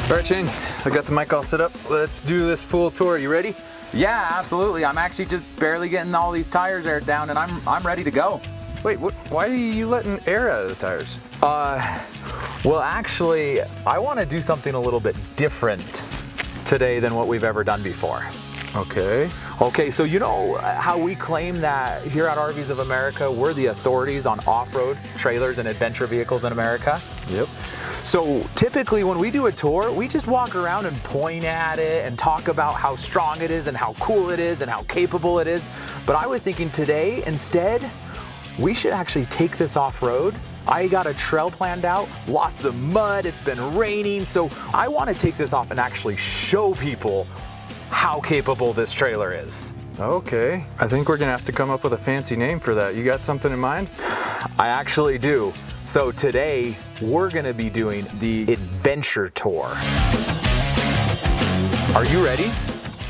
All right, Shane, I got the mic all set up. Let's do this full tour. You ready? Yeah, absolutely. I'm actually just barely getting all these tires aired down, and I'm ready to go. Wait, why are you letting air out of the tires? Well, actually, I want to do something a little bit different today than what we've ever done before. Okay. Okay, so you know how we claim that here at RVs of America, we're the authorities on off-road trailers and adventure vehicles in America? Yep. So typically when we do a tour, we just walk around and point at it and talk about how strong it is and how cool it is and how capable it is. But I was thinking today, instead, we should actually take this off-road. I got a trail planned out, lots of mud, it's been raining, so I want to take this off and actually show people how capable this trailer is. Okay, I think we're gonna have to come up with a fancy name for that. You got something in mind? I actually do. So today, we're gonna be doing the adventure tour. Are you ready?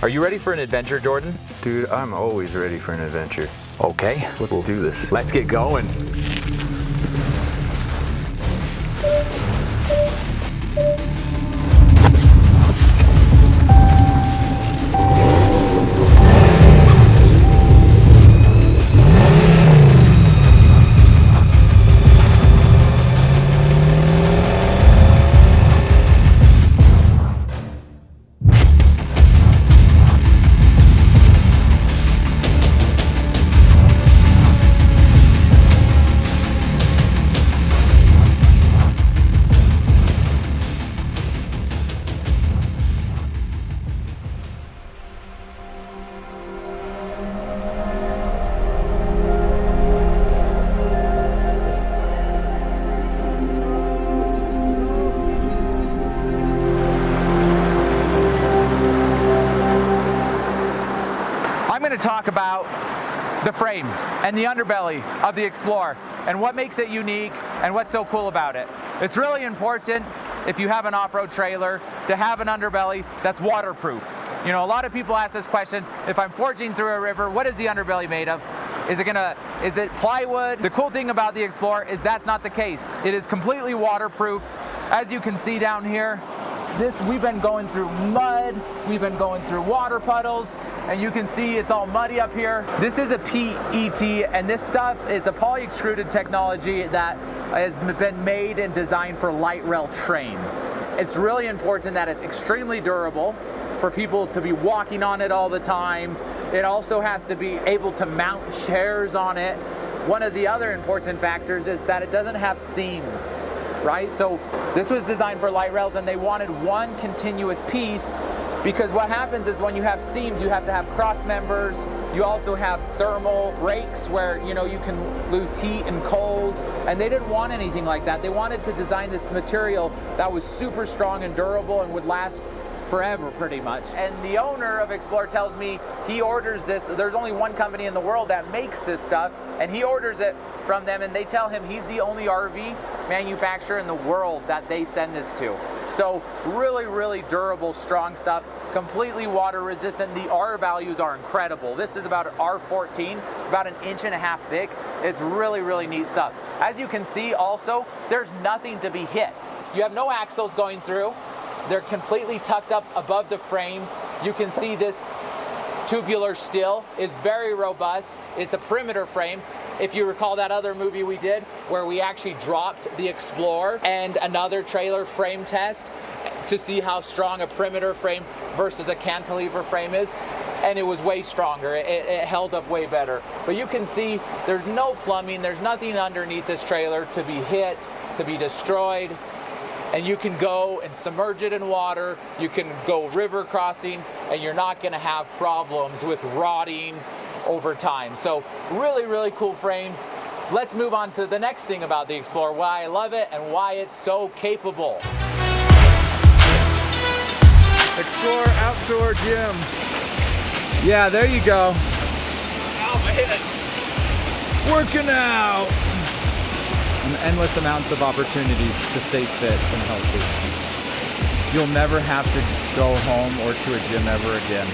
Are you ready for an adventure, Jordan? Dude, I'm always ready for an adventure. Okay. Let's do this. Let's get going. To talk about the frame and the underbelly of the Xplore and what makes it unique and what's so cool about it. It's really important if you have an off-road trailer to have an underbelly that's waterproof. You know, a lot of people ask this question, if I'm forging through a river, what is the underbelly made of? Is it plywood? The cool thing about the Xplore is that's not the case. It is completely waterproof. As you can see down here, we've been going through mud, we've been going through water puddles, and you can see it's all muddy up here. This is a PET, and this stuff is a poly-extruded technology that has been made and designed for light rail trains. It's really important that it's extremely durable for people to be walking on it all the time. It also has to be able to mount chairs on it. One of the other important factors is that it doesn't have seams. Right? So this was designed for light rails, and they wanted one continuous piece, because what happens is when you have seams, you have to have cross members. You also have thermal breaks where, you know, you can lose heat and cold, and they didn't want anything like that. They wanted to design this material that was super strong and durable and would last forever pretty much. And the owner of Xplore tells me he orders this. There's only one company in the world that makes this stuff, and he orders it from them, and they tell him he's the only RV manufacturer in the world that they send this to. So really, really durable, strong stuff, completely water resistant. The R values are incredible. This is about R14. It's about 1.5 inches thick. It's really, really neat stuff. As you can see also, there's nothing to be hit. You have no axles going through. They're completely tucked up above the frame. You can see this tubular steel is very robust. It's a perimeter frame. If you recall that other movie we did where we actually dropped the Xplore and another trailer frame test to see how strong a perimeter frame versus a cantilever frame is, and it was way stronger. It held up way better. But you can see there's no plumbing, there's nothing underneath this trailer to be hit, to be destroyed. And you can go and submerge it in water, you can go river crossing, and you're not gonna have problems with rotting over time. So really, really cool frame. Let's move on to the next thing about the Xplore, why I love it and why it's so capable. Xplore Outdoor Gym. Yeah, there you go. Ow, my head. Working out. And endless amounts of opportunities to stay fit and healthy. You'll never have to go home or to a gym ever again.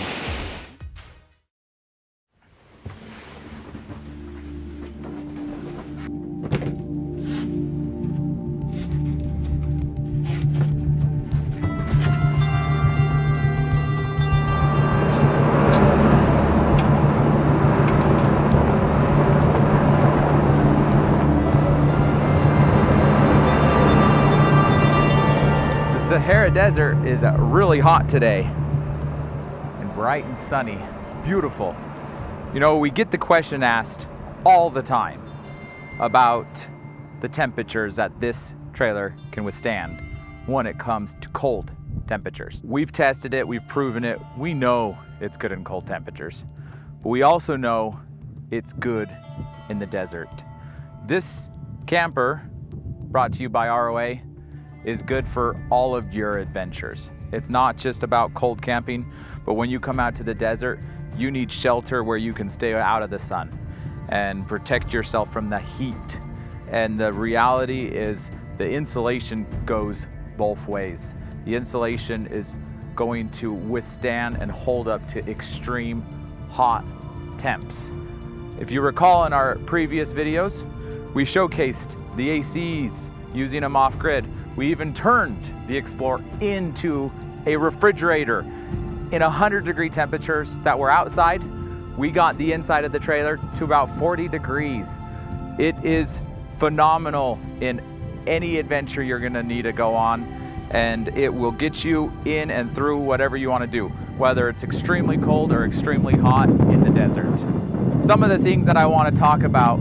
Sahara Desert is really hot today and bright and sunny, beautiful. You know, we get the question asked all the time about the temperatures that this trailer can withstand when it comes to cold temperatures. We've tested it, we've proven it, we know it's good in cold temperatures, but we also know it's good in the desert. This camper, brought to you by ROA, is good for all of your adventures. It's not just about cold camping, but when you come out to the desert, you need shelter where you can stay out of the sun and protect yourself from the heat. And the reality is the insulation goes both ways. The insulation is going to withstand and hold up to extreme hot temps. If you recall in our previous videos, we showcased the ACs, using them off-grid. We even turned the Xplore into a refrigerator. In 100-degree temperatures that were outside, we got the inside of the trailer to about 40 degrees. It is phenomenal in any adventure you're gonna need to go on, and it will get you in and through whatever you wanna do, whether it's extremely cold or extremely hot in the desert. Some of the things that I wanna talk about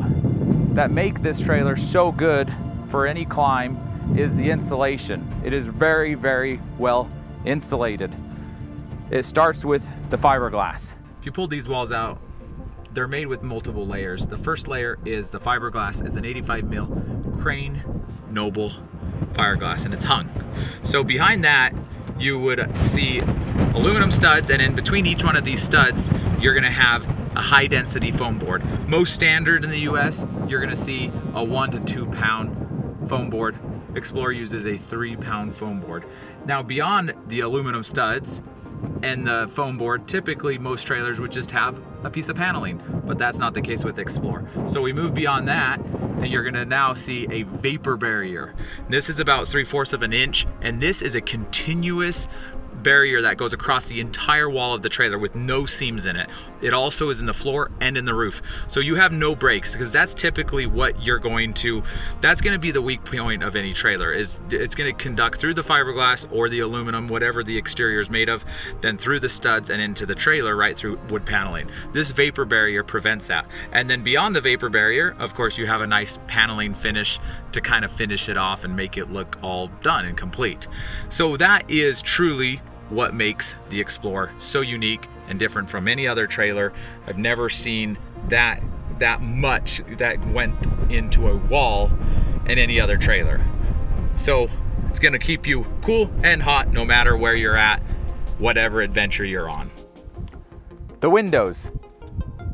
that make this trailer so good for any climb is the insulation. It is very, very well insulated. It starts with the fiberglass. If you pull these walls out, they're made with multiple layers. The first layer is the fiberglass. It's an 85 mil Crane Noble fiberglass, and it's hung. So behind that, you would see aluminum studs, and in between each one of these studs, you're gonna have a high density foam board. Most standard in the US, you're gonna see a 1 to 2 pound foam board. Xplore uses a 3 pound foam board. Now beyond the aluminum studs and the foam board, typically most trailers would just have a piece of paneling, but that's not the case with Xplore. So we move beyond that, and you're gonna now see a vapor barrier. This is about 3/4 of an inch, and this is a continuous barrier that goes across the entire wall of the trailer with no seams in it. It also is in the floor and in the roof. So you have no breaks, because that's typically what that's gonna be the weak point of any trailer, is it's gonna conduct through the fiberglass or the aluminum, whatever the exterior is made of, then through the studs and into the trailer right through wood paneling. This vapor barrier prevents that. And then beyond the vapor barrier, of course, you have a nice paneling finish to kind of finish it off and make it look all done and complete. So that is truly what makes the Xplore so unique and different from any other trailer. I've never seen that much that went into a wall in any other trailer. So it's gonna keep you cool and hot no matter where you're at, whatever adventure you're on. The windows,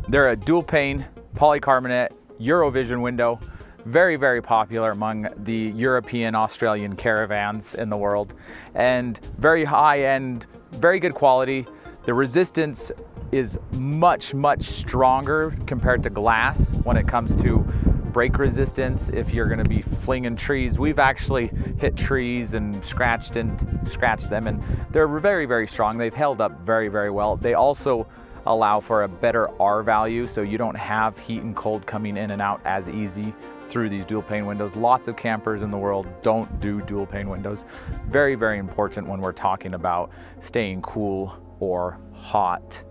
they're a dual pane polycarbonate Eurovision window. Very, very popular among the European, Australian caravans in the world, and very high end, very good quality. The resistance is much, much stronger compared to glass when it comes to break resistance. If you're gonna be flinging trees, we've actually hit trees and scratched them, and they're very, very strong. They've held up very, very well. They also allow for a better R value, so you don't have heat and cold coming in and out as easy through these dual pane windows. Lots of campers in the world don't do dual pane windows. Very, very important when we're talking about staying cool or hot.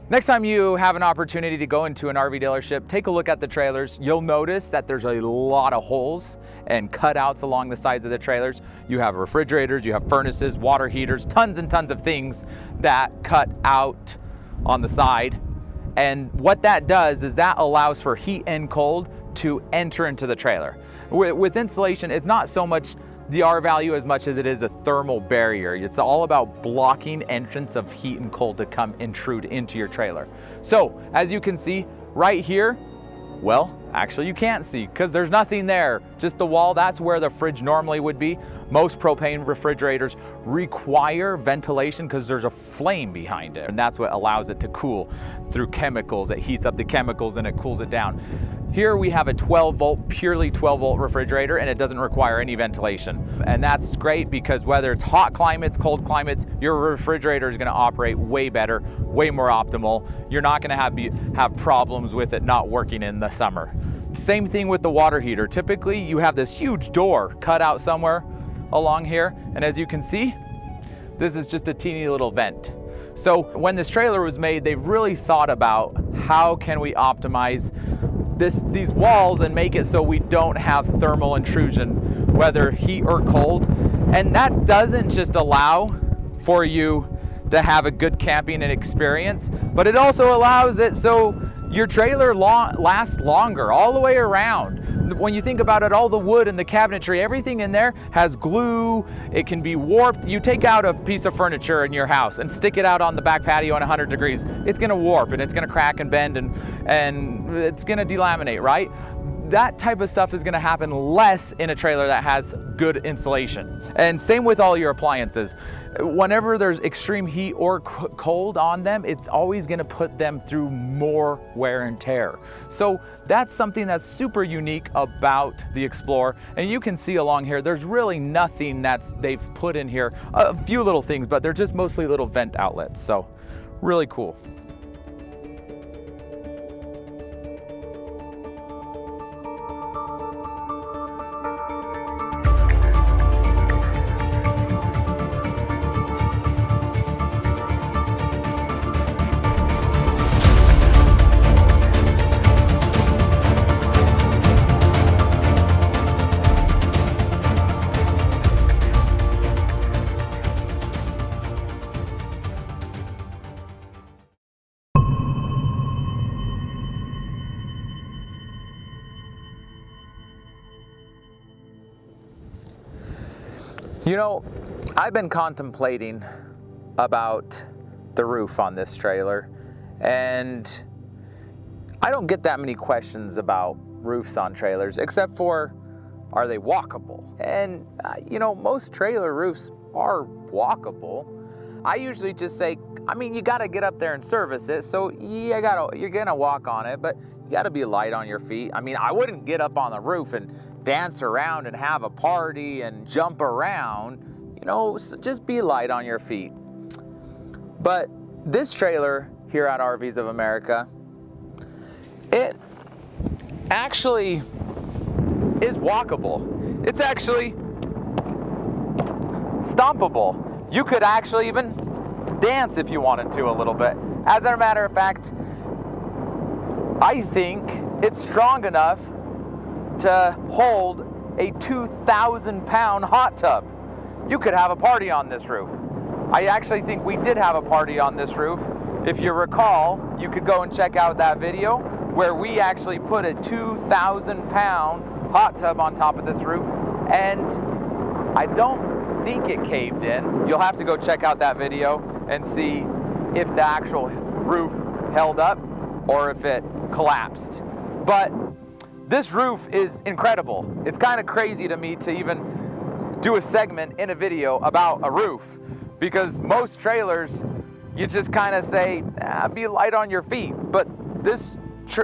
Next time you have an opportunity to go into an RV dealership, take a look at the trailers. You'll notice that there's a lot of holes and cutouts along the sides of the trailers. You have refrigerators, you have furnaces, water heaters, tons and tons of things that cut out on the side. And what that does is that allows for heat and cold to enter into the trailer. With insulation, it's not so much the R value as much as it is a thermal barrier. It's all about blocking entrance of heat and cold to come intrude into your trailer. So as you can see right here, well, actually you can't see because there's nothing there, just the wall. That's where the fridge normally would be. Most propane refrigerators require ventilation because there's a flame behind it, and that's what allows it to cool through chemicals. It heats up the chemicals and it cools it down. Here we have a 12 volt, purely 12 volt refrigerator, and it doesn't require any ventilation. And that's great because whether it's hot climates, cold climates, your refrigerator is gonna operate way better, way more optimal. You're not gonna have problems with it not working in the summer. Same thing with the water heater. Typically you have this huge door cut out somewhere along here. And as you can see, this is just a teeny little vent. So when this trailer was made, they really thought about how can we optimize these walls and make it so we don't have thermal intrusion, whether heat or cold. And that doesn't just allow for you to have a good camping experience, but it also allows it so your trailer lasts longer all the way around. When you think about it, all the wood and the cabinetry, everything in there has glue. It can be warped. You take out a piece of furniture in your house and stick it out on the back patio in 100 degrees. It's gonna warp and it's gonna crack and bend and it's gonna delaminate, right? That type of stuff is gonna happen less in a trailer that has good insulation. And same with all your appliances. Whenever there's extreme heat or cold on them, it's always gonna put them through more wear and tear. So that's something that's super unique about the Xplore. And you can see along here, there's really nothing they've put in here. A few little things, but they're just mostly little vent outlets. So really cool. You know, I've been contemplating about the roof on this trailer, and I don't get that many questions about roofs on trailers, except for, are they walkable? And you know, most trailer roofs are walkable. I usually just say, I mean, you gotta get up there and service it, so you're gonna walk on it, but you gotta be light on your feet. I mean, I wouldn't get up on the roof and dance around and have a party and jump around, you know, so just be light on your feet. But this trailer here at RVs of America, it actually is walkable. It's actually stompable. You could actually even dance if you wanted to a little bit. As a matter of fact, I think it's strong enough to hold a 2,000-pound hot tub. You could have a party on this roof. I actually think we did have a party on this roof. If you recall, you could go and check out that video where we actually put a 2,000-pound hot tub on top of this roof, and I don't think it caved in. You'll have to go check out that video and see if the actual roof held up or if it collapsed. But this roof is incredible. It's kind of crazy to me to even do a segment in a video about a roof, because most trailers, you just kind of say, be light on your feet. But this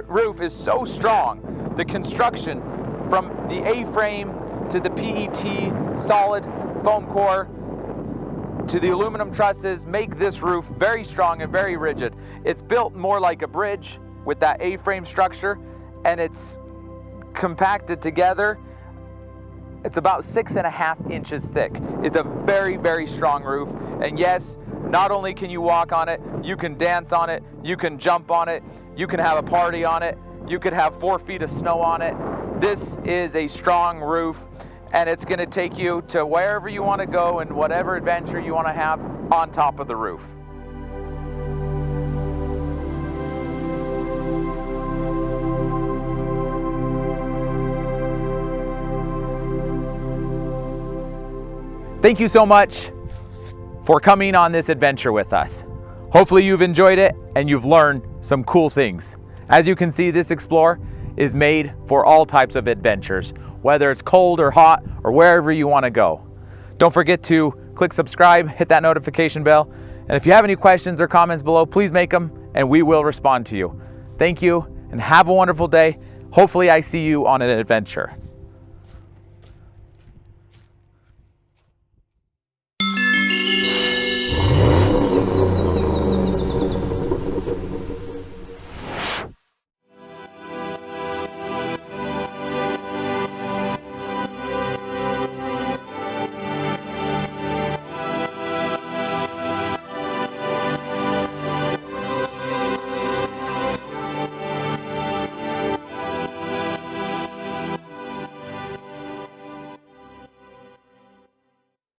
roof is so strong. The construction from the A-frame to the PET solid foam core to the aluminum trusses make this roof very strong and very rigid. It's built more like a bridge with that A-frame structure, and it's compacted together. It's about 6.5 inches thick. It's a very, very strong roof. And yes, not only can you walk on it, you can dance on it, you can jump on it, you can have a party on it, you could have 4 feet of snow on it. This is a strong roof, and it's gonna take you to wherever you wanna go and whatever adventure you wanna have on top of the roof. Thank you so much for coming on this adventure with us. Hopefully you've enjoyed it and you've learned some cool things. As you can see, this Xplore is made for all types of adventures, whether it's cold or hot or wherever you want to go. Don't forget to click subscribe, hit that notification bell, and if you have any questions or comments below, please make them and we will respond to you. Thank you and have a wonderful day. Hopefully I see you on an adventure.